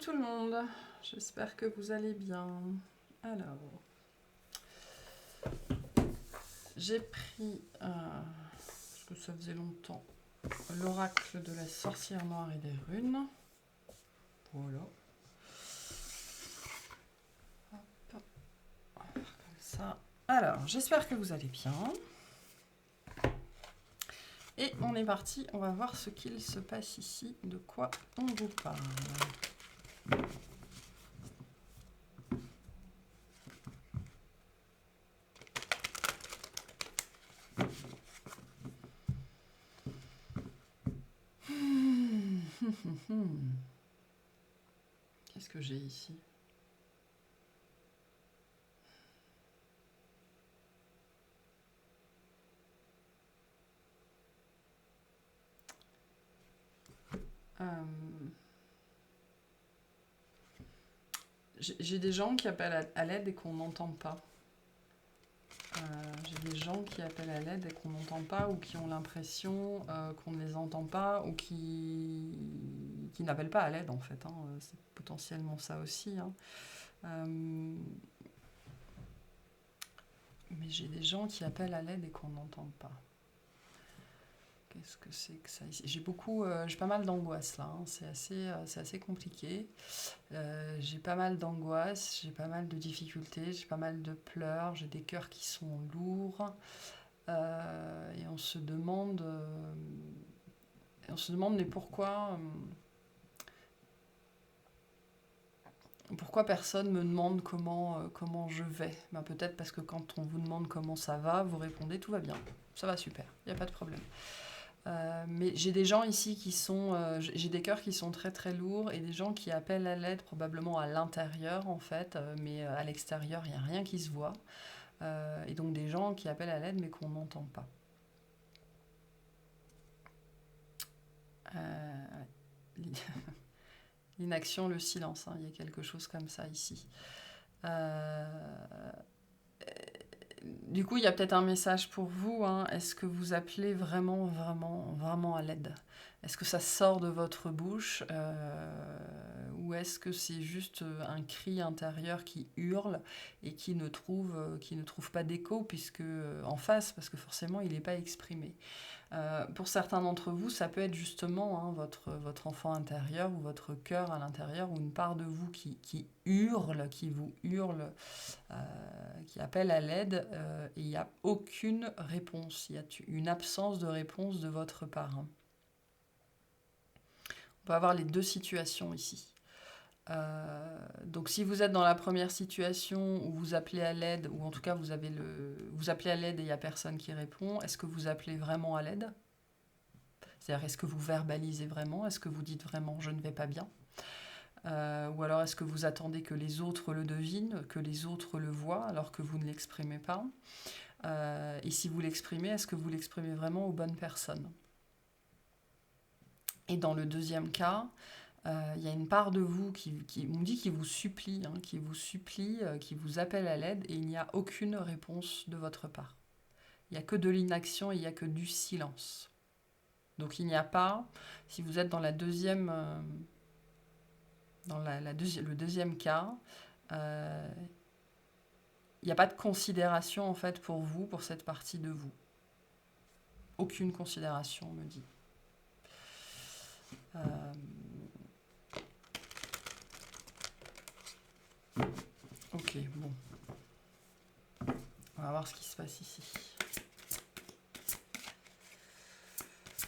tout le monde, j'espère que vous allez bien. Alors, j'ai pris, parce que ça faisait longtemps, l'oracle de la sorcière noire et des runes. Voilà. Hop. On va faire comme ça. Alors, j'espère que vous allez bien. Et on est parti, on va voir ce qu'il se passe ici, de quoi on vous parle. Qu'est-ce que j'ai ici ? J'ai des gens qui appellent à l'aide et qu'on n'entend pas. J'ai des gens qui appellent à l'aide et qu'on n'entend pas, ou qui ont l'impression qu'on ne les entend pas, ou qui n'appellent pas à l'aide en fait. Hein. C'est potentiellement ça aussi. Hein. Mais j'ai des gens qui appellent à l'aide et qu'on n'entend pas. Qu'est-ce que c'est que ça ici ? J'ai pas mal d'angoisse là, hein. C'est assez compliqué. J'ai pas mal d'angoisse, j'ai pas mal de difficultés, j'ai pas mal de pleurs, j'ai des cœurs qui sont lourds. Et on se demande mais pourquoi personne me demande comment je vais ? Ben peut-être parce que quand on vous demande comment ça va, vous répondez tout va bien, ça va super, il n'y a pas de problème. Mais j'ai des gens ici qui sont... j'ai des cœurs qui sont très très lourds et des gens qui appellent à l'aide probablement à l'intérieur en fait, mais à l'extérieur il n'y a rien qui se voit. Et donc des gens qui appellent à l'aide mais qu'on n'entend pas. L'inaction, le silence, hein, il y a quelque chose comme ça ici. Du coup, il y a peut-être un message pour vous. Hein. Est-ce que vous appelez vraiment, vraiment, vraiment à l'aide ? Est-ce que ça sort de votre bouche ou est-ce que c'est juste un cri intérieur qui hurle et qui ne trouve pas d'écho puisque en face, parce que forcément, il n'est pas exprimé. Pour certains d'entre vous, ça peut être justement hein, votre enfant intérieur ou votre cœur à l'intérieur ou une part de vous qui hurle, qui vous hurle, qui appelle à l'aide et il n'y a aucune réponse. Il y a une absence de réponse de votre part. Hein. On peut avoir les deux situations ici. Donc si vous êtes dans la première situation où vous appelez à l'aide, ou en tout cas vous appelez à l'aide et il n'y a personne qui répond, est-ce que vous appelez vraiment à l'aide ? C'est-à-dire, est-ce que vous verbalisez vraiment ? Est-ce que vous dites vraiment « je ne vais pas bien » ou alors est-ce que vous attendez que les autres le devinent, que les autres le voient alors que vous ne l'exprimez pas ? Et si vous l'exprimez, est-ce que vous l'exprimez vraiment aux bonnes personnes ? Et dans le deuxième cas, y a une part de vous qui me dit qui vous supplie, hein, qui vous appelle à l'aide, et il n'y a aucune réponse de votre part. Il n'y a que de l'inaction, il n'y a que du silence. Donc il n'y a pas, si vous êtes dans la deuxième, le deuxième cas, il n'y a pas de considération en fait pour vous, pour cette partie de vous. Aucune considération, on me dit. Ok, bon. On va voir ce qui se passe ici.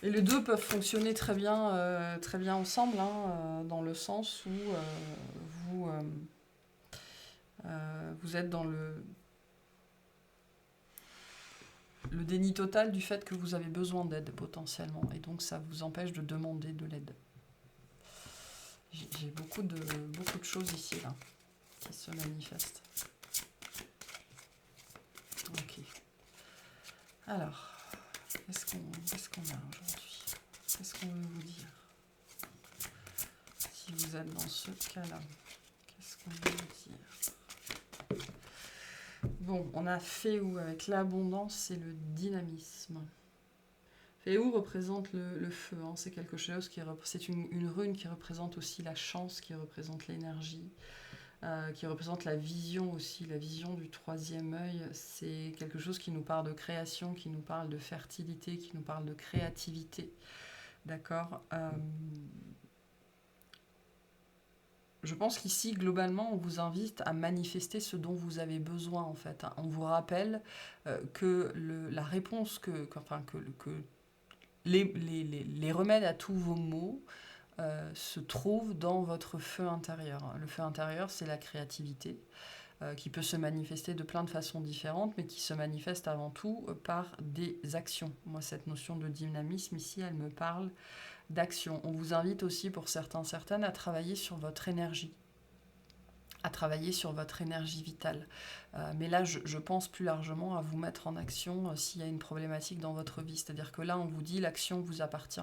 Et les deux peuvent fonctionner très bien ensemble, hein, dans le sens où vous êtes dans le déni total du fait que vous avez besoin d'aide potentiellement, et donc ça vous empêche de demander de l'aide. J'ai beaucoup de choses ici là qui se manifestent. Ok. Alors, qu'est-ce qu'on a aujourd'hui ? Qu'est-ce qu'on veut vous dire ? Si vous êtes dans ce cas-là, qu'est-ce qu'on veut vous dire ? Bon, on a fait où avec l'abondance et le dynamisme. Féou représente le feu, hein. C'est quelque chose c'est une rune qui représente aussi la chance, qui représente l'énergie, qui représente la vision aussi, la vision du troisième œil. C'est quelque chose qui nous parle de création, qui nous parle de fertilité, qui nous parle de créativité. D'accord. Je pense qu'ici, globalement, on vous invite à manifester ce dont vous avez besoin, en fait. On vous rappelle que la réponse, que les remèdes à tous vos maux se trouvent dans votre feu intérieur. Le feu intérieur, c'est la créativité, qui peut se manifester de plein de façons différentes, mais qui se manifeste avant tout par des actions. Moi, cette notion de dynamisme, ici, elle me parle d'action. On vous invite aussi, pour certaines, à travailler sur votre énergie, à travailler sur votre énergie vitale. Mais là, je pense plus largement à vous mettre en action s'il y a une problématique dans votre vie. C'est-à-dire que là, on vous dit l'action vous appartient.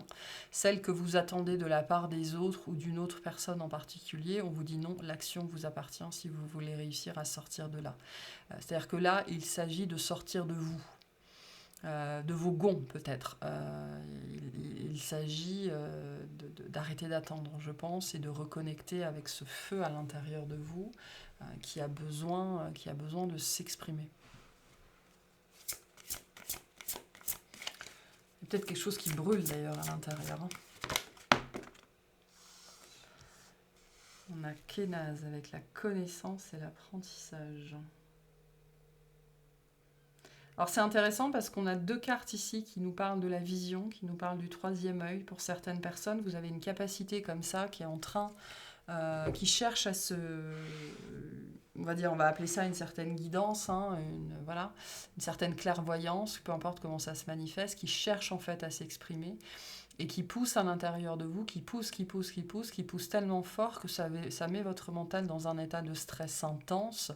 Celle que vous attendez de la part des autres ou d'une autre personne en particulier, on vous dit non, l'action vous appartient si vous voulez réussir à sortir de là. C'est-à-dire que là, il s'agit de sortir de vous. De vos gonds peut-être. Il s'agit d'arrêter d'attendre, je pense, et de reconnecter avec ce feu à l'intérieur de vous qui a besoin de s'exprimer. Il y a peut-être quelque chose qui brûle d'ailleurs à l'intérieur. On a Kénaz avec la connaissance et l'apprentissage. Alors c'est intéressant parce qu'on a deux cartes ici qui nous parlent de la vision, qui nous parlent du troisième œil. Pour certaines personnes, vous avez une capacité comme ça qui est en train, qui cherche à se... On va appeler ça une certaine guidance, hein, une certaine clairvoyance, peu importe comment ça se manifeste, qui cherche en fait à s'exprimer et qui pousse à l'intérieur de vous, qui pousse tellement fort que ça met votre mental dans un état de stress intense,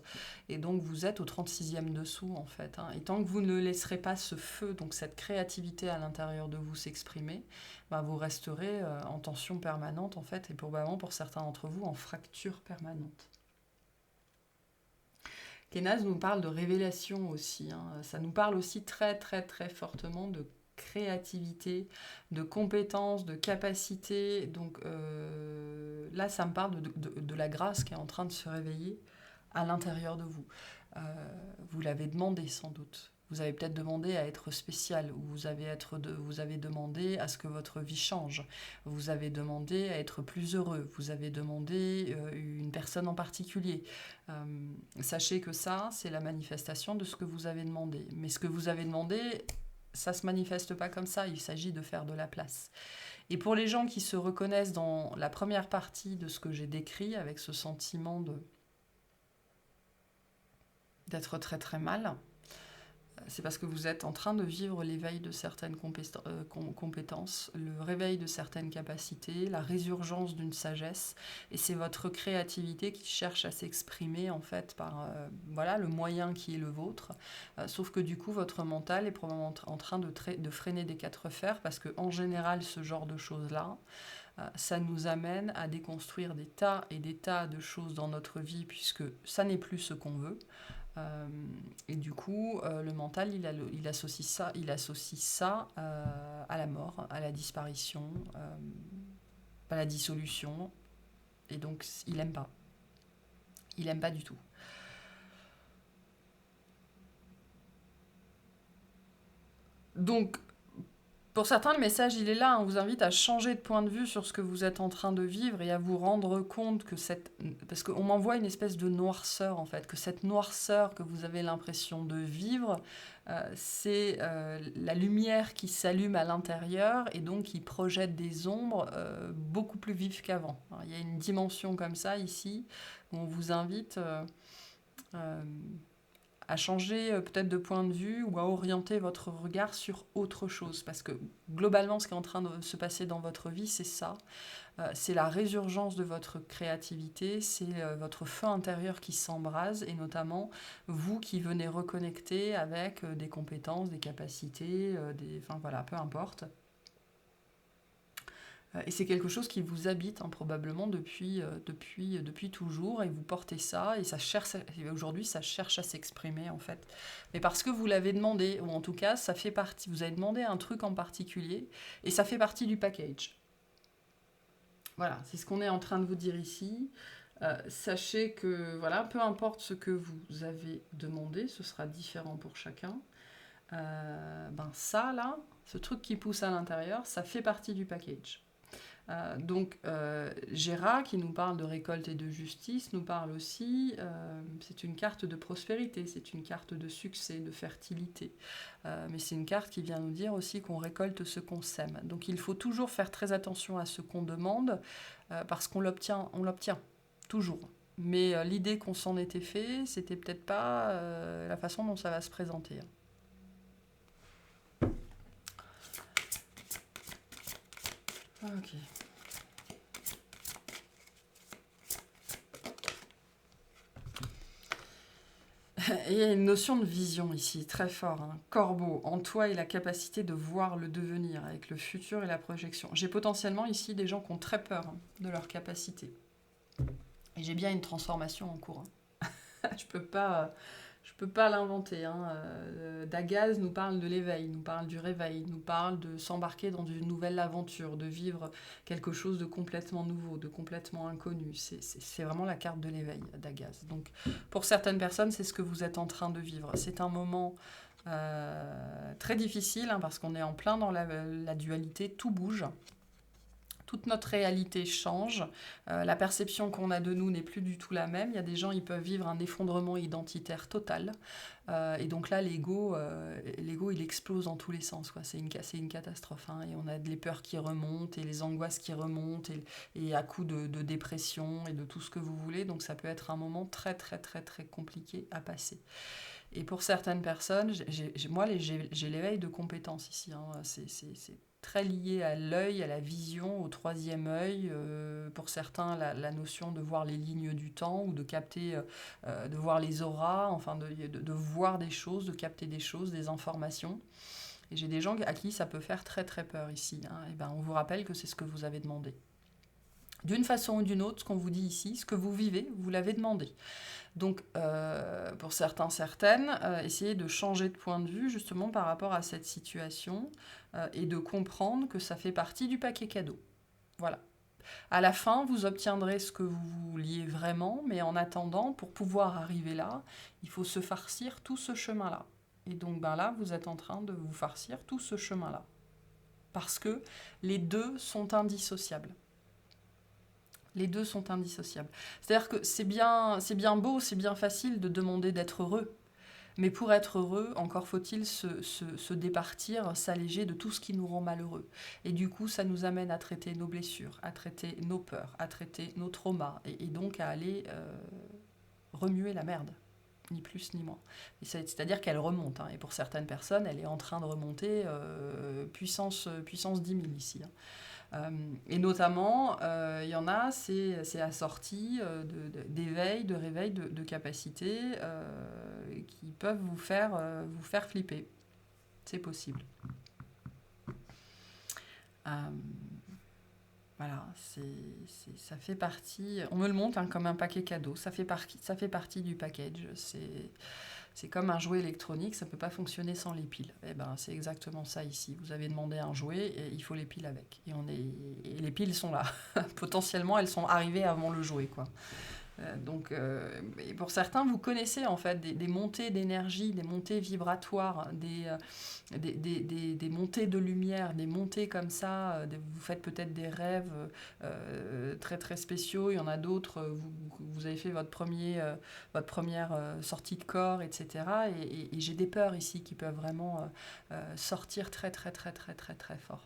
et donc vous êtes au 36e dessous en fait. Hein. Et tant que vous ne laisserez pas ce feu, donc cette créativité à l'intérieur de vous s'exprimer, vous resterez en tension permanente en fait, et probablement pour certains d'entre vous en fracture permanente. Kénaz nous parle de révélation aussi, hein. Ça nous parle aussi très très très fortement de créativité, de compétences, de capacité. Donc là, ça me parle de la grâce qui est en train de se réveiller à l'intérieur de vous. Vous l'avez demandé sans doute. Vous avez peut-être demandé à être spécial, ou vous avez demandé à ce que votre vie change. Vous avez demandé à être plus heureux. Vous avez demandé une personne en particulier. Sachez que ça, c'est la manifestation de ce que vous avez demandé. Mais ce que vous avez demandé, ça ne se manifeste pas comme ça. Il s'agit de faire de la place. Et pour les gens qui se reconnaissent dans la première partie de ce que j'ai décrit, avec ce sentiment d'être très très mal, c'est parce que vous êtes en train de vivre l'éveil de certaines compétences, le réveil de certaines capacités, la résurgence d'une sagesse, et c'est votre créativité qui cherche à s'exprimer en fait par le moyen qui est le vôtre, sauf que du coup votre mental est probablement en train de freiner des quatre fers, parce que en général ce genre de choses-là, ça nous amène à déconstruire des tas et des tas de choses dans notre vie, puisque ça n'est plus ce qu'on veut. Et du coup, le mental, il associe ça à la mort, à la disparition, à la dissolution. Et donc, il n'aime pas. Il n'aime pas du tout. Donc, pour certains, le message, il est là. On vous invite à changer de point de vue sur ce que vous êtes en train de vivre et à vous rendre compte que parce qu'on m'envoie une espèce de noirceur, en fait, que cette noirceur que vous avez l'impression de vivre, c'est la lumière qui s'allume à l'intérieur et donc qui projette des ombres beaucoup plus vives qu'avant. Alors, il y a une dimension comme ça, ici, où on vous invite... à changer peut-être de point de vue ou à orienter votre regard sur autre chose. Parce que globalement, ce qui est en train de se passer dans votre vie, c'est ça. C'est la résurgence de votre créativité, c'est votre feu intérieur qui s'embrase, et notamment vous qui venez reconnecter avec des compétences, des capacités, peu importe. Et c'est quelque chose qui vous habite hein, probablement depuis toujours, et vous portez ça, et aujourd'hui ça cherche à s'exprimer en fait. Mais parce que vous l'avez demandé, ou en tout cas ça fait partie, vous avez demandé un truc en particulier, et ça fait partie du package. Voilà, c'est ce qu'on est en train de vous dire ici. Sachez que voilà, peu importe ce que vous avez demandé, ce sera différent pour chacun. Ça là, ce truc qui pousse à l'intérieur, ça fait partie du package. Gérard, qui nous parle de récolte et de justice, nous parle aussi, c'est une carte de prospérité, c'est une carte de succès, de fertilité. Mais c'est une carte qui vient nous dire aussi qu'on récolte ce qu'on sème. Donc il faut toujours faire très attention à ce qu'on demande, parce qu'on l'obtient, toujours. Mais l'idée qu'on s'en était fait, c'était peut-être pas la façon dont ça va se présenter. Ok. Et il y a une notion de vision ici, très fort. Hein. Corbeau, en toi est la capacité de voir le devenir, avec le futur et la projection. J'ai potentiellement ici des gens qui ont très peur hein, de leur capacité. Et j'ai bien une transformation en cours. Hein. Je peux pas l'inventer. Hein. Dagaz nous parle de l'éveil, nous parle du réveil, nous parle de s'embarquer dans une nouvelle aventure, de vivre quelque chose de complètement nouveau, de complètement inconnu. C'est vraiment la carte de l'éveil, Dagaz. Donc, pour certaines personnes, c'est ce que vous êtes en train de vivre. C'est un moment très difficile, hein, parce qu'on est en plein dans la dualité, tout bouge. Toute notre réalité change, la perception qu'on a de nous n'est plus du tout la même. Il y a des gens, ils peuvent vivre un effondrement identitaire total. Et donc là, l'ego, il explose dans tous les sens. Quoi. C'est une catastrophe. Hein. Et on a les peurs qui remontent, et les angoisses qui remontent, et à coup de dépression, et de tout ce que vous voulez. Donc ça peut être un moment très, très, très, très compliqué à passer. Et pour certaines personnes, j'ai l'éveil de compétences ici. Hein. C'est très lié à l'œil, à la vision, au troisième œil. Pour certains, la notion de voir les lignes du temps, ou de capter, de voir les auras, enfin de voir des choses, de capter des choses, des informations. Et j'ai des gens à qui ça peut faire très très peur ici. Hein. Et ben, on vous rappelle que c'est ce que vous avez demandé. D'une façon ou d'une autre, ce qu'on vous dit ici, ce que vous vivez, vous l'avez demandé. Donc, pour certains, certaines, essayez de changer de point de vue justement par rapport à cette situation, et de comprendre que ça fait partie du paquet cadeau. Voilà. À la fin, vous obtiendrez ce que vous vouliez vraiment, mais en attendant, pour pouvoir arriver là, il faut se farcir tout ce chemin-là. Et donc là, vous êtes en train de vous farcir tout ce chemin-là. Parce que les deux sont indissociables. Les deux sont indissociables. C'est-à-dire que c'est bien beau, c'est bien facile de demander d'être heureux. Mais pour être heureux, encore faut-il se départir, s'alléger de tout ce qui nous rend malheureux. Et du coup, ça nous amène à traiter nos blessures, à traiter nos peurs, à traiter nos traumas, et donc à aller remuer la merde, ni plus ni moins. C'est-à-dire qu'elle remonte. Hein, et pour certaines personnes, elle est en train de remonter puissance 10 000 ici. Hein. Et notamment, il y en a, c'est assorti d'éveil, de réveil, de capacités qui peuvent vous faire flipper. C'est possible. Voilà, ça fait partie... On me le montre hein, comme un paquet cadeau. Ça fait partie du package. C'est comme un jouet électronique, ça ne peut pas fonctionner sans les piles. Et ben, c'est exactement ça ici. Vous avez demandé un jouet, et il faut les piles avec. Et les piles sont là. Potentiellement, elles sont arrivées avant le jouet, quoi. Et pour certains, vous connaissez en fait des montées d'énergie, des montées vibratoires, des montées de lumière, des montées comme ça. Vous faites peut-être des rêves très très spéciaux. Il y en a d'autres. Vous avez fait votre première sortie de corps, etc. Et j'ai des peurs ici qui peuvent vraiment sortir très très très très très très fort.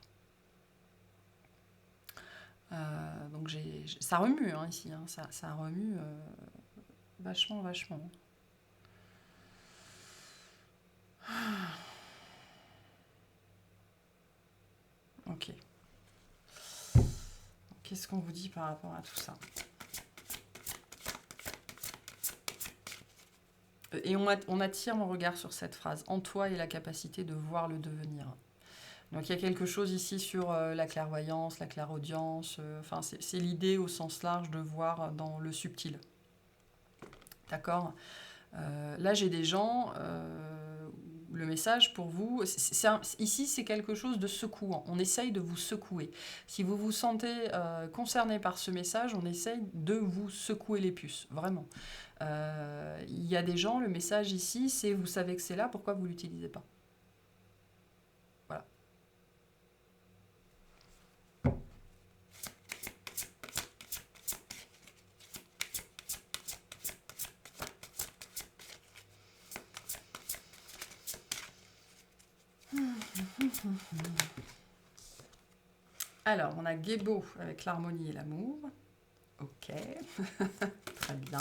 Donc ça remue hein, ici, hein, ça remue vachement. Ok. Qu'est-ce qu'on vous dit par rapport à tout ça? Et on attire mon regard sur cette phrase. En toi est la capacité de voir le devenir. Donc il y a quelque chose ici sur la clairvoyance, la clairaudience, enfin c'est l'idée au sens large de voir dans le subtil. D'accord. Là j'ai des gens, le message pour vous, ici c'est quelque chose de secouant, on essaye de vous secouer. Si vous vous sentez concerné par ce message, on essaye de vous secouer les puces, vraiment. Il y a des gens, le message ici c'est vous savez que c'est là, pourquoi vous ne l'utilisez pas? Voilà. Alors, on a Gébo avec l'harmonie et l'amour. Ok, très bien.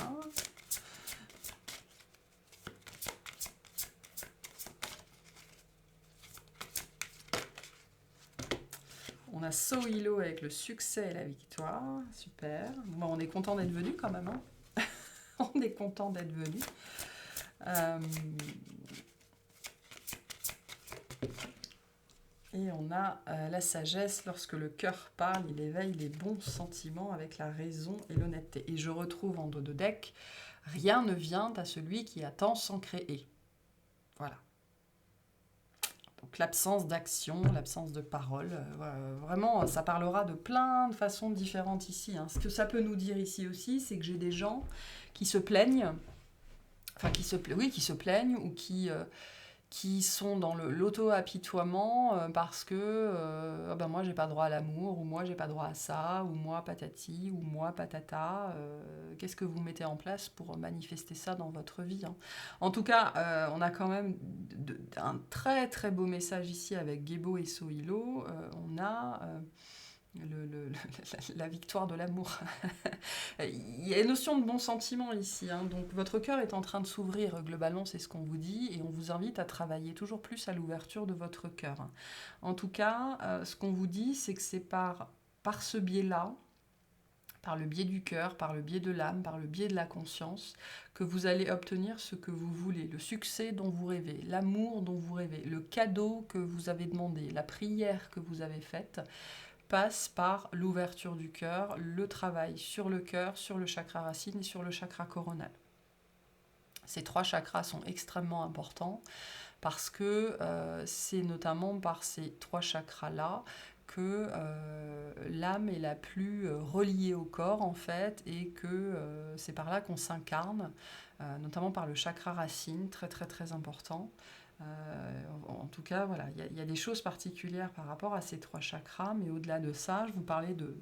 On a Sohilo avec le succès et la victoire. Super. Bon, on est content d'être venu quand même. Hein. On est content d'être venu. Et on a la sagesse. Lorsque le cœur parle, il éveille les bons sentiments avec la raison et l'honnêteté. Et je retrouve en dos de deck, rien ne vient à celui qui attend sans créer. Voilà. Donc l'absence d'action, l'absence de parole, vraiment, ça parlera de plein de façons différentes ici. Hein. Ce que ça peut nous dire ici aussi, c'est que j'ai des gens qui se plaignent, enfin qui se plaignent ou qui sont dans l'auto-apitoiement parce que moi j'ai pas droit à l'amour, ou moi j'ai pas droit à ça, ou moi patati, ou moi patata. Qu'est-ce que vous mettez en place pour manifester ça dans votre vie, hein. En tout cas, on a quand même un très très beau message ici avec Gébo et Sohilo. On a la victoire de l'amour. Il y a une notion de bon sentiment ici, hein. Donc votre cœur est en train de s'ouvrir, globalement c'est ce qu'on vous dit, et on vous invite à travailler toujours plus à l'ouverture de votre cœur. En tout cas, ce qu'on vous dit, c'est que c'est par ce biais-là, par le biais du cœur, par le biais de l'âme, par le biais de la conscience, que vous allez obtenir ce que vous voulez, le succès dont vous rêvez, l'amour dont vous rêvez, le cadeau que vous avez demandé, la prière que vous avez faite, passe par l'ouverture du cœur, le travail sur le cœur, sur le chakra racine et sur le chakra coronal. Ces trois chakras sont extrêmement importants parce que c'est notamment par ces trois chakras-là que l'âme est la plus reliée au corps en fait, et que c'est par là qu'on s'incarne, notamment par le chakra racine, très très très important. En tout cas, voilà, il y a des choses particulières par rapport à ces trois chakras, mais au-delà de ça, je vous parlais de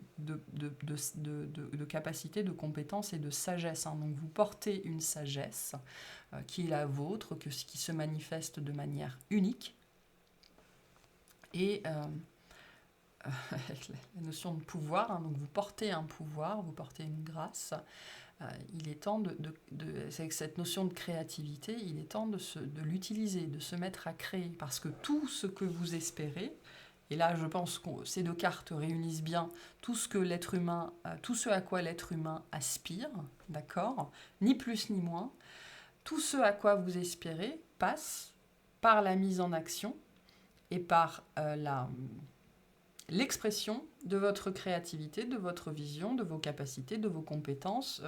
capacité, de compétence et de sagesse, hein. Donc vous portez une sagesse qui est la vôtre, qui se manifeste de manière unique, et avec la notion de pouvoir, hein, donc vous portez un pouvoir, vous portez une grâce. Il est temps avec cette notion de créativité, il est temps de l'utiliser, de se mettre à créer, parce que tout ce que vous espérez, et là je pense que ces deux cartes réunissent bien tout ce que l'être humain, tout ce à quoi l'être humain aspire, d'accord, ni plus ni moins, tout ce à quoi vous espérez passe par la mise en action et par l'expression de votre créativité, de votre vision, de vos capacités, de vos compétences.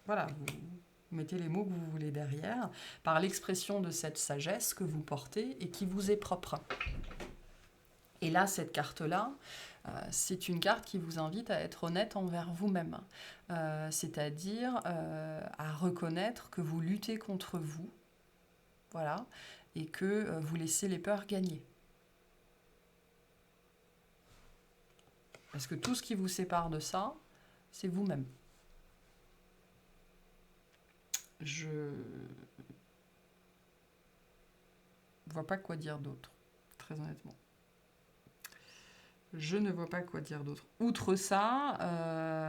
Voilà, vous mettez les mots que vous voulez derrière, par l'expression de cette sagesse que vous portez et qui vous est propre. Et là, cette carte-là, c'est une carte qui vous invite à être honnête envers vous-même, c'est-à-dire à reconnaître que vous luttez contre vous, voilà, et que vous laissez les peurs gagner. Parce que tout ce qui vous sépare de ça, c'est vous-même. Je vois pas quoi dire d'autre, très honnêtement. Je ne vois pas quoi dire d'autre. Outre ça,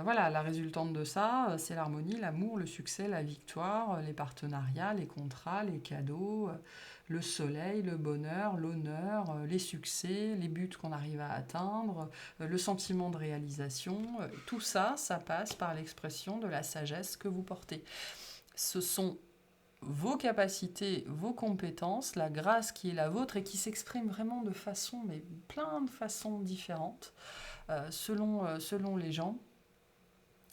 voilà, la résultante de ça, c'est l'harmonie, l'amour, le succès, la victoire, les partenariats, les contrats, les cadeaux, le soleil, le bonheur, l'honneur, les succès, les buts qu'on arrive à atteindre, le sentiment de réalisation. Tout ça, ça passe par l'expression de la sagesse que vous portez. Ce sont vos capacités, vos compétences, la grâce qui est la vôtre et qui s'exprime vraiment de façon, mais plein de façons différentes, selon les gens.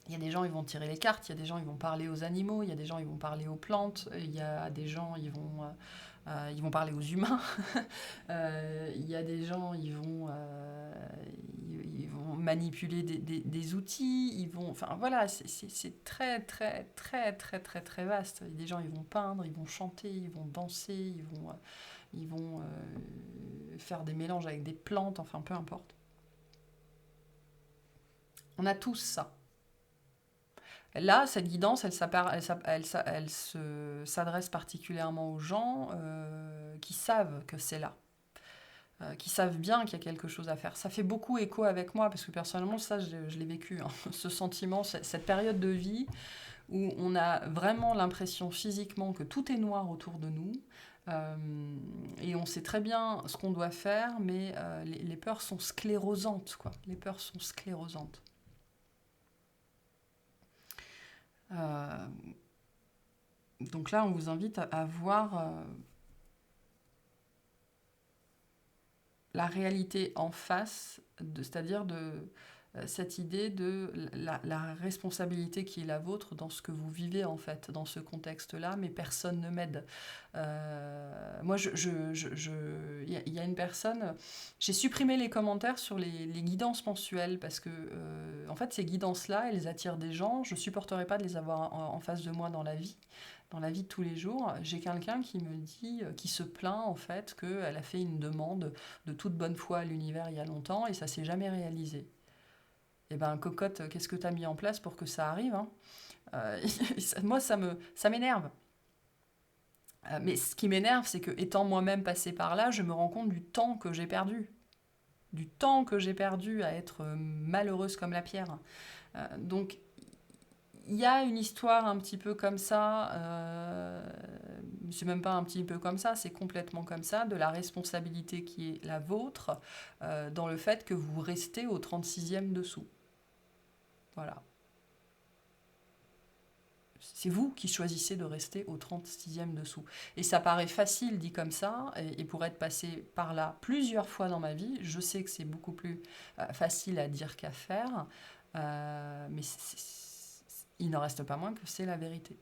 Il y a des gens, ils vont tirer les cartes, il y a des gens, ils vont parler aux animaux, il y a des gens, ils vont parler aux plantes, il y a des gens, ils vont parler aux humains, il y a des gens, ils vont manipuler des outils, enfin voilà, c'est très, très, très, très, très, très vaste. Il y a des gens, ils vont peindre, ils vont chanter, ils vont danser, ils vont faire des mélanges avec des plantes, enfin peu importe. On a tous ça. Là, cette guidance, elle s'adresse particulièrement aux gens qui savent que c'est là, qui savent bien qu'il y a quelque chose à faire. Ça fait beaucoup écho avec moi, parce que personnellement, ça, je l'ai vécu, hein. Ce sentiment, cette période de vie où on a vraiment l'impression physiquement que tout est noir autour de nous, euh, et on sait très bien ce qu'on doit faire, mais les peurs sont sclérosantes, quoi. Les peurs sont sclérosantes. Euh, Donc là, on vous invite à voir la réalité en face, c'est-à-dire cette idée de la responsabilité qui est la vôtre dans ce que vous vivez en fait, dans ce contexte-là, mais personne ne m'aide. Moi, il y a une personne, j'ai supprimé les commentaires sur les guidances mensuelles parce que, en fait, ces guidances-là, elles attirent des gens. Je supporterais pas de les avoir en face de moi dans la vie. Dans la vie de tous les jours, j'ai quelqu'un qui me dit, qui se plaint en fait qu'elle a fait une demande de toute bonne foi à l'univers il y a longtemps et ça s'est jamais réalisé. Eh ben, cocotte, qu'est-ce que tu as mis en place pour que ça arrive, hein? Moi, ça m'énerve. Mais ce qui m'énerve, c'est que, étant moi-même passée par là, je me rends compte du temps que j'ai perdu. Du temps que j'ai perdu à être malheureuse comme la pierre. Donc, il y a une histoire un petit peu comme ça, c'est même pas un petit peu comme ça, c'est complètement comme ça, de la responsabilité qui est la vôtre, dans le fait que vous restez au 36e dessous. Voilà. C'est vous qui choisissez de rester au 36e dessous. Et ça paraît facile dit comme ça, et pour être passé par là plusieurs fois dans ma vie, je sais que c'est beaucoup plus facile à dire qu'à faire, mais il n'en reste pas moins que c'est la vérité.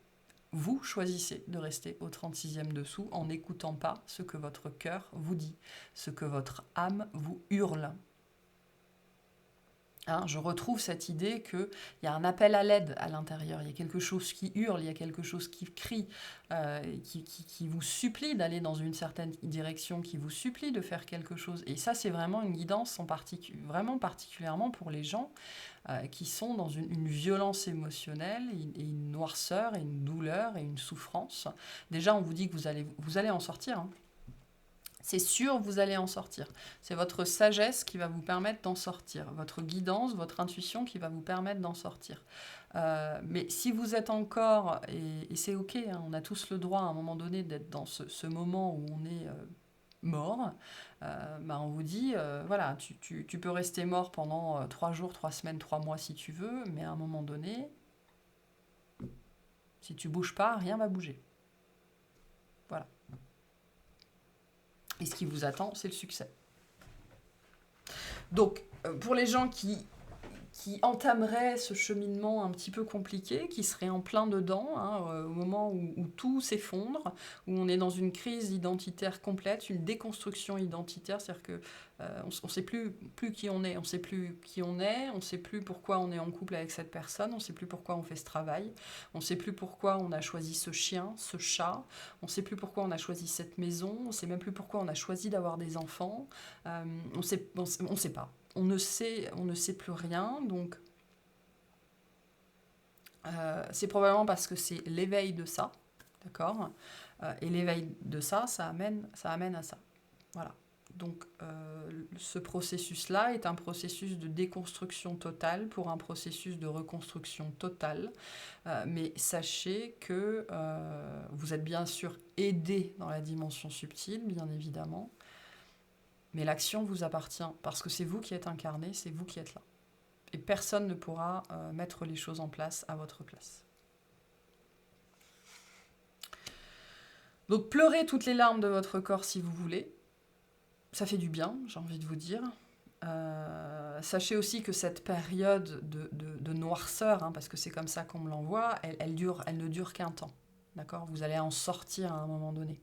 Vous choisissez de rester au 36e dessous en n'écoutant pas ce que votre cœur vous dit, ce que votre âme vous hurle. Hein, je retrouve cette idée qu'il y a un appel à l'aide à l'intérieur, il y a quelque chose qui hurle, il y a quelque chose qui crie, qui vous supplie d'aller dans une certaine direction, qui vous supplie de faire quelque chose. Et ça, c'est vraiment une guidance vraiment particulièrement pour les gens qui sont dans une violence émotionnelle, et une noirceur, et une douleur, et une souffrance. Déjà, on vous dit que vous allez en sortir, hein. C'est sûr, vous allez en sortir. C'est votre sagesse qui va vous permettre d'en sortir, votre guidance, votre intuition qui va vous permettre d'en sortir. Mais si vous êtes encore, et c'est ok, hein, on a tous le droit à un moment donné d'être dans ce moment où on est mort, bah on vous dit, voilà, tu peux rester mort pendant 3 jours, 3 semaines, 3 mois si tu veux, mais à un moment donné, si tu bouges pas, rien va bouger. Voilà. Et ce qui vous attend, c'est le succès. Donc, pour les gens qui entameraient ce cheminement un petit peu compliqué, qui seraient en plein dedans, hein, au moment où tout s'effondre, où on est dans une crise identitaire complète, une déconstruction identitaire, c'est-à-dire que on ne sait plus qui on est, on ne sait plus qui on est, on ne sait plus pourquoi on est en couple avec cette personne, on ne sait plus pourquoi on fait ce travail, on ne sait plus pourquoi on a choisi ce chien, ce chat, on ne sait plus pourquoi on a choisi cette maison, on ne sait même plus pourquoi on a choisi d'avoir des enfants, on sait pas. On ne sait plus rien, donc c'est probablement parce que c'est l'éveil de ça, d'accord, et l'éveil de ça, ça amène à ça. Voilà. Donc ce processus-là est un processus de déconstruction totale pour un processus de reconstruction totale. Mais sachez que vous êtes bien sûr aidé dans la dimension subtile, bien évidemment, mais l'action vous appartient parce que c'est vous qui êtes incarné, c'est vous qui êtes là. Et personne ne pourra mettre les choses en place à votre place. Donc pleurez toutes les larmes de votre corps si vous voulez. Ça fait du bien, j'ai envie de vous dire. Sachez aussi que cette période de noirceur, hein, parce que c'est comme ça qu'on me l'envoie, elle ne dure qu'un temps. D'accord ? Vous allez en sortir à un moment donné.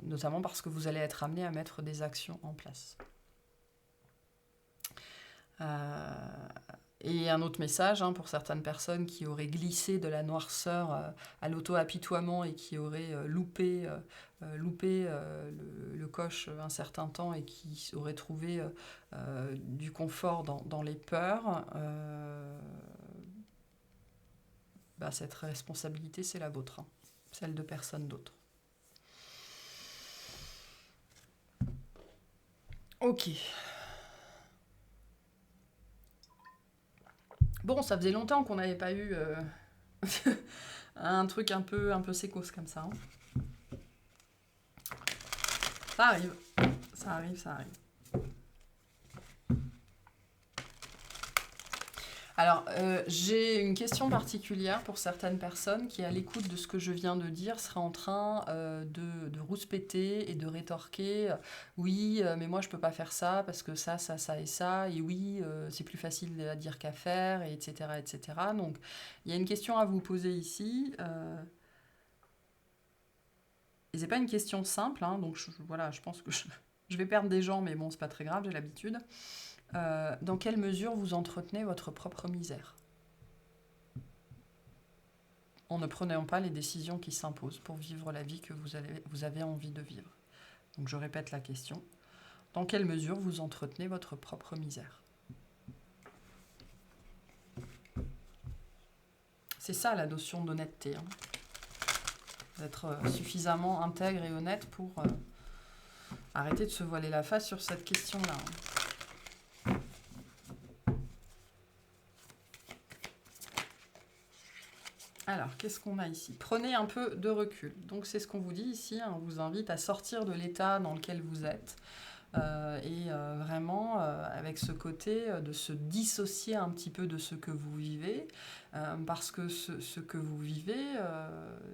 Notamment parce que vous allez être amené à mettre des actions en place. Et un autre message, hein, pour certaines personnes qui auraient glissé de la noirceur à l'auto-apitoiement et qui auraient loupé le coche un certain temps et qui auraient trouvé du confort dans les peurs, cette responsabilité, c'est la vôtre, hein, celle de personne d'autre. Ok. Bon, ça faisait longtemps qu'on n'avait pas eu un truc un peu sécos comme ça. Hein. Ça arrive. Ça arrive. Alors, j'ai une question particulière pour certaines personnes qui, à l'écoute de ce que je viens de dire, seraient en train de rouspéter et de rétorquer oui, mais moi je peux pas faire ça parce que ça et ça, et oui, c'est plus facile à dire qu'à faire, et etc., etc. Donc, il y a une question à vous poser ici. Et c'est pas une question simple, hein, donc je pense que je vais perdre des gens, mais bon, c'est pas très grave, j'ai l'habitude. Dans quelle mesure vous entretenez votre propre misère en ne prenant pas les décisions qui s'imposent pour vivre la vie que vous avez envie de vivre. Donc je répète la question. Dans quelle mesure vous entretenez votre propre misère ? C'est ça la notion d'honnêteté. Hein. D'être suffisamment intègre et honnête pour arrêter de se voiler la face sur cette question-là. Hein. Alors, qu'est-ce qu'on a ici ? Prenez un peu de recul. Donc, c'est ce qu'on vous dit ici. Hein, on vous invite à sortir de l'état dans lequel vous êtes. Vraiment, avec ce côté de se dissocier un petit peu de ce que vous vivez. Parce que ce que vous vivez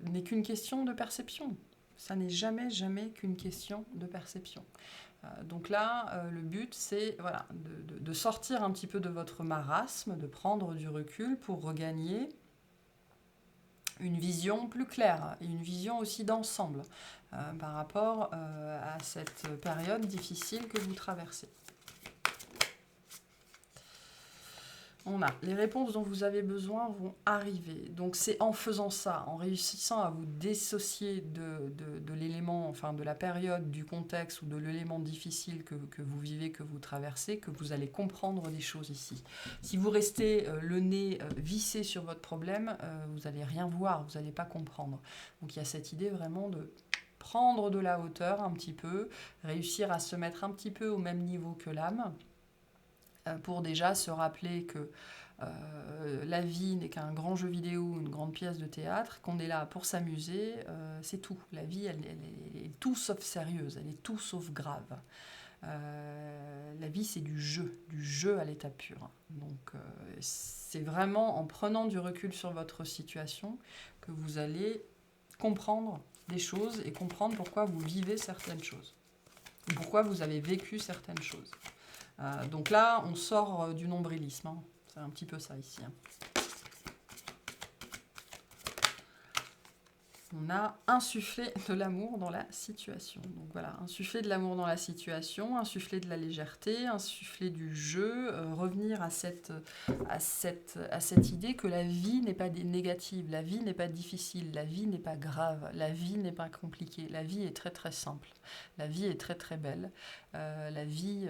n'est qu'une question de perception. Ça n'est jamais qu'une question de perception. Donc là, le but, c'est de sortir un petit peu de votre marasme, de prendre du recul pour regagner une vision plus claire et une vision aussi d'ensemble par rapport à cette période difficile que vous traversez. Les réponses dont vous avez besoin vont arriver. Donc c'est en faisant ça, en réussissant à vous dissocier de l'élément, enfin de la période, du contexte ou de l'élément difficile que vous vivez, que vous traversez, que vous allez comprendre des choses ici. Si vous restez le nez vissé sur votre problème, vous n'allez rien voir, vous n'allez pas comprendre. Donc il y a cette idée vraiment de prendre de la hauteur un petit peu, réussir à se mettre un petit peu au même niveau que l'âme, pour déjà se rappeler que la vie n'est qu'un grand jeu vidéo, une grande pièce de théâtre, qu'on est là pour s'amuser, c'est tout. La vie, elle est tout sauf sérieuse, elle est tout sauf grave. La vie, c'est du jeu à l'état pur. Donc, c'est vraiment en prenant du recul sur votre situation que vous allez comprendre des choses et comprendre pourquoi vous vivez certaines choses, pourquoi vous avez vécu certaines choses. Donc là, on sort du nombrilisme. Hein. C'est un petit peu ça ici. Hein. On a insufflé de l'amour dans la situation. Donc voilà, insuffler de l'amour dans la situation, insuffler de la légèreté, insuffler du jeu, revenir à cette idée que la vie n'est pas négative, la vie n'est pas difficile, la vie n'est pas grave, la vie n'est pas compliquée, la vie est très très simple, la vie est très très belle, la vie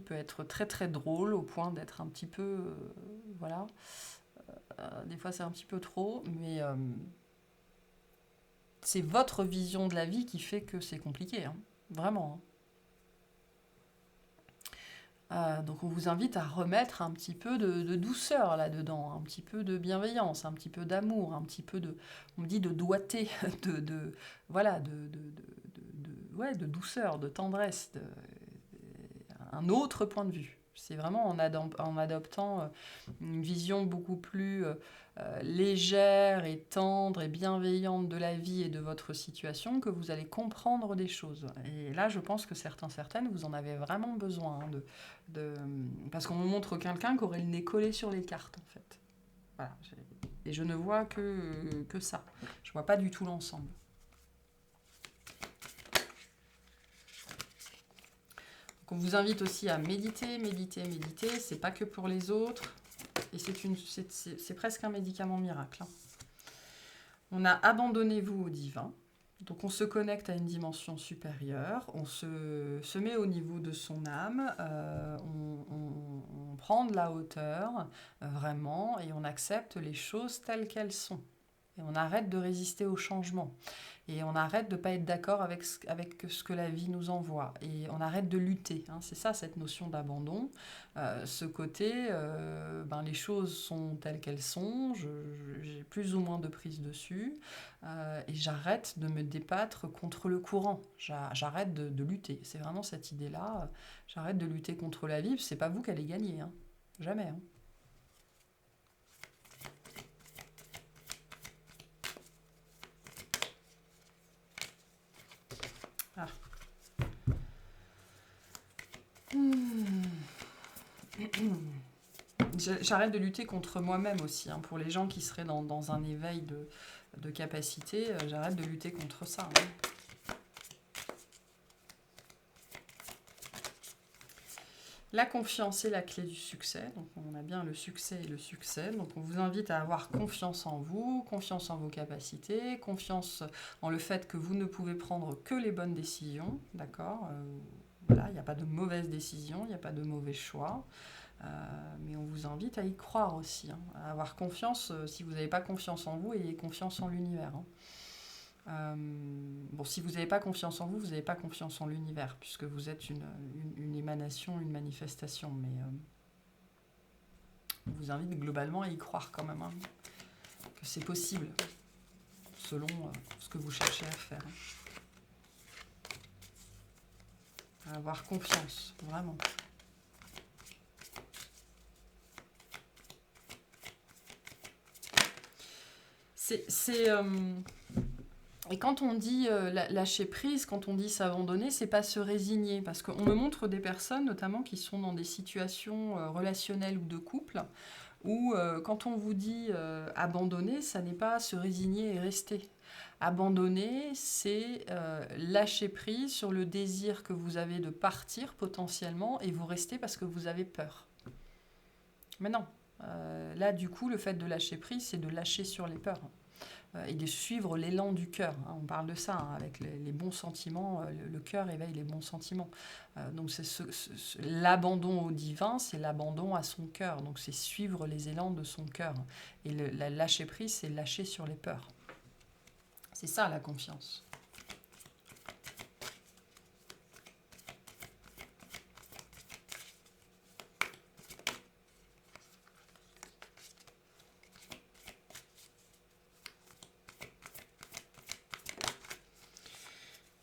peut être très très drôle au point d'être un petit peu... des fois c'est un petit peu trop, mais... c'est votre vision de la vie qui fait que c'est compliqué, hein. Vraiment. Hein. Donc on vous invite à remettre un petit peu de douceur là-dedans, un petit peu de bienveillance, un petit peu d'amour, un petit peu on me dit de doigté, de douceur, de tendresse, un autre point de vue. C'est vraiment en adoptant une vision beaucoup plus légère et tendre et bienveillante de la vie et de votre situation que vous allez comprendre des choses. Et là, je pense que certaines, vous en avez vraiment besoin. Hein, parce qu'on me montre quelqu'un qui aurait le nez collé sur les cartes, en fait. Voilà. Et je ne vois que ça. Je ne vois pas du tout l'ensemble. On vous invite aussi à méditer. C'est pas que pour les autres. Et c'est presque un médicament miracle. Hein. On a abandonnez-vous au divin. Donc on se connecte à une dimension supérieure. On se met au niveau de son âme. On prend de la hauteur, vraiment, et on accepte les choses telles qu'elles sont. Et on arrête de résister au changement. Et on arrête de ne pas être d'accord avec ce que la vie nous envoie. Et on arrête de lutter. Hein. C'est ça, cette notion d'abandon. Ce côté, les choses sont telles qu'elles sont. J'ai plus ou moins de prise dessus. Et j'arrête de me débattre contre le courant. J'arrête de lutter. C'est vraiment cette idée-là. J'arrête de lutter contre la vie. C'est pas vous qui allez gagner. Hein. Jamais. Hein. Ah. J'arrête de lutter contre moi-même aussi. Hein. Pour les gens qui seraient dans un éveil de capacité, j'arrête de lutter contre ça. Hein. La confiance est la clé du succès. Donc on a bien le succès et le succès. Donc on vous invite à avoir confiance en vous, confiance en vos capacités, confiance en le fait que vous ne pouvez prendre que les bonnes décisions. D'accord voilà, il n'y a pas de mauvaises décisions, il n'y a pas de mauvais choix. Mais on vous invite à y croire aussi, hein, à avoir confiance. Si vous n'avez pas confiance en vous, ayez confiance en l'univers. Hein. Si vous n'avez pas confiance en vous, vous n'avez pas confiance en l'univers, puisque vous êtes une émanation, une manifestation. Mais on vous invite globalement à y croire quand même, hein, que c'est possible, selon ce que vous cherchez à faire. Hein. À avoir confiance, vraiment. Et quand on dit lâcher prise, quand on dit s'abandonner, c'est pas se résigner. Parce qu'on me montre des personnes, notamment, qui sont dans des situations relationnelles ou de couple, où quand on vous dit abandonner, ça n'est pas se résigner et rester. Abandonner, c'est lâcher prise sur le désir que vous avez de partir potentiellement et vous restez parce que vous avez peur. Mais non. Là, du coup, le fait de lâcher prise, c'est de lâcher sur les peurs. Et de suivre l'élan du cœur. Hein. On parle de ça, hein, avec les bons sentiments, le cœur éveille les bons sentiments. Donc c'est l'abandon au divin, c'est l'abandon à son cœur. Donc c'est suivre les élans de son cœur. Et la lâcher prise, c'est lâcher sur les peurs. C'est ça la confiance.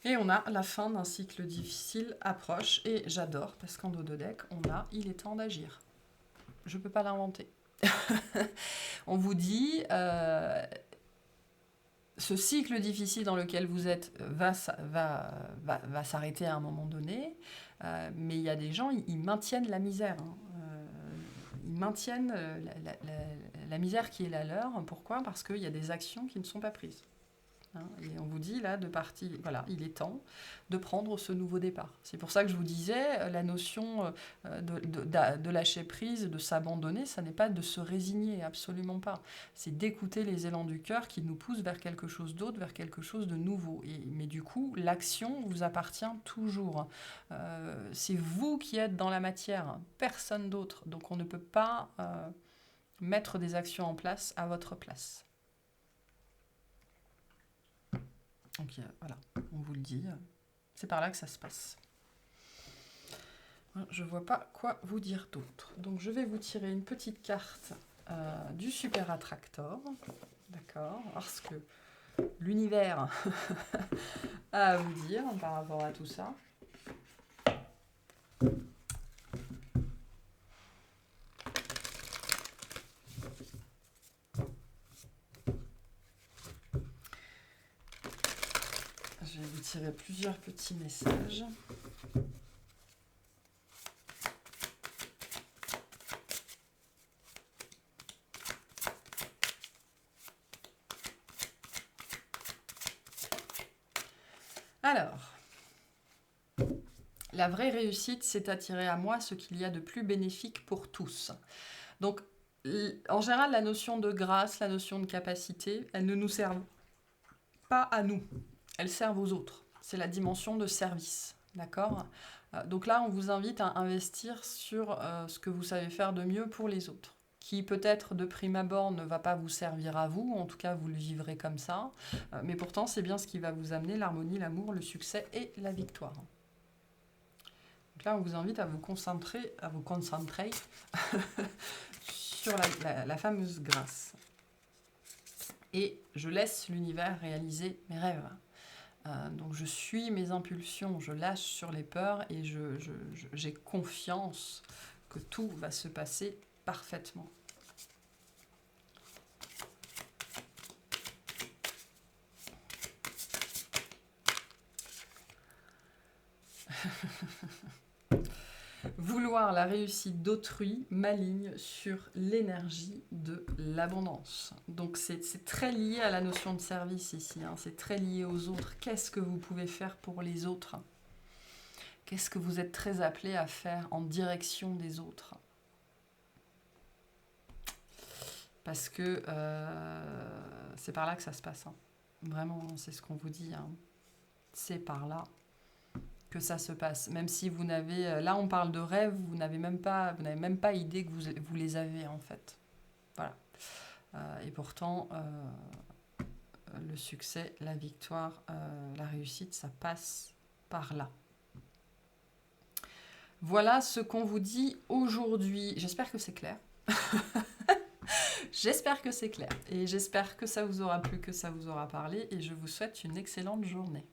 Et on a la fin d'un cycle difficile approche. Et j'adore, parce qu'en dos de deck, on a « il est temps d'agir ». Je ne peux pas l'inventer. On vous dit, ce cycle difficile dans lequel vous êtes va s'arrêter à un moment donné, mais il y a des gens, ils maintiennent la misère. Hein. Ils maintiennent la misère qui est la leur. Pourquoi ? Parce qu'il y a des actions qui ne sont pas prises. Hein, et on vous dit là de partir, voilà, il est temps de prendre ce nouveau départ. C'est pour ça que je vous disais, la notion de lâcher prise, de s'abandonner, ça n'est pas de se résigner, absolument pas. C'est d'écouter les élans du cœur qui nous poussent vers quelque chose d'autre, vers quelque chose de nouveau. Mais du coup, l'action vous appartient toujours. C'est vous qui êtes dans la matière, personne d'autre. Donc on ne peut pas mettre des actions en place à votre place. Donc voilà, on vous le dit, c'est par là que ça se passe. Je ne vois pas quoi vous dire d'autre. Donc je vais vous tirer une petite carte du Super Attractor. D'accord, parce que l'univers a à vous dire par rapport à tout ça. Je vais vous tirer plusieurs petits messages. Alors, la vraie réussite, c'est attirer à moi ce qu'il y a de plus bénéfique pour tous. Donc, en général, la notion de grâce, la notion de capacité, elles ne nous servent pas à nous, elles servent aux autres. C'est la dimension de service, d'accord ? Donc là, on vous invite à investir sur ce que vous savez faire de mieux pour les autres, qui peut-être de prime abord ne va pas vous servir à vous, en tout cas vous le vivrez comme ça, mais pourtant c'est bien ce qui va vous amener l'harmonie, l'amour, le succès et la victoire. Donc là, on vous invite à vous concentrer sur la fameuse grâce. Et je laisse l'univers réaliser mes rêves. Donc je suis mes impulsions, je lâche sur les peurs et j'ai confiance que tout va se passer parfaitement. Vouloir la réussite d'autrui m'aligne sur l'énergie de l'abondance. Donc c'est très lié à la notion de service ici, hein. C'est très lié aux autres. Qu'est-ce que vous pouvez faire pour les autres ? Qu'est-ce que vous êtes très appelé à faire en direction des autres ? Parce que c'est par là que ça se passe, hein. Vraiment, c'est ce qu'on vous dit, hein. C'est par là que ça se passe. Même si vous n'avez... Là, on parle de rêves, vous n'avez même pas idée que vous les avez, en fait. Voilà. Et pourtant, le succès, la victoire, la réussite, ça passe par là. Voilà ce qu'on vous dit aujourd'hui. J'espère que c'est clair. J'espère que c'est clair. Et j'espère que ça vous aura plu, que ça vous aura parlé. Et je vous souhaite une excellente journée.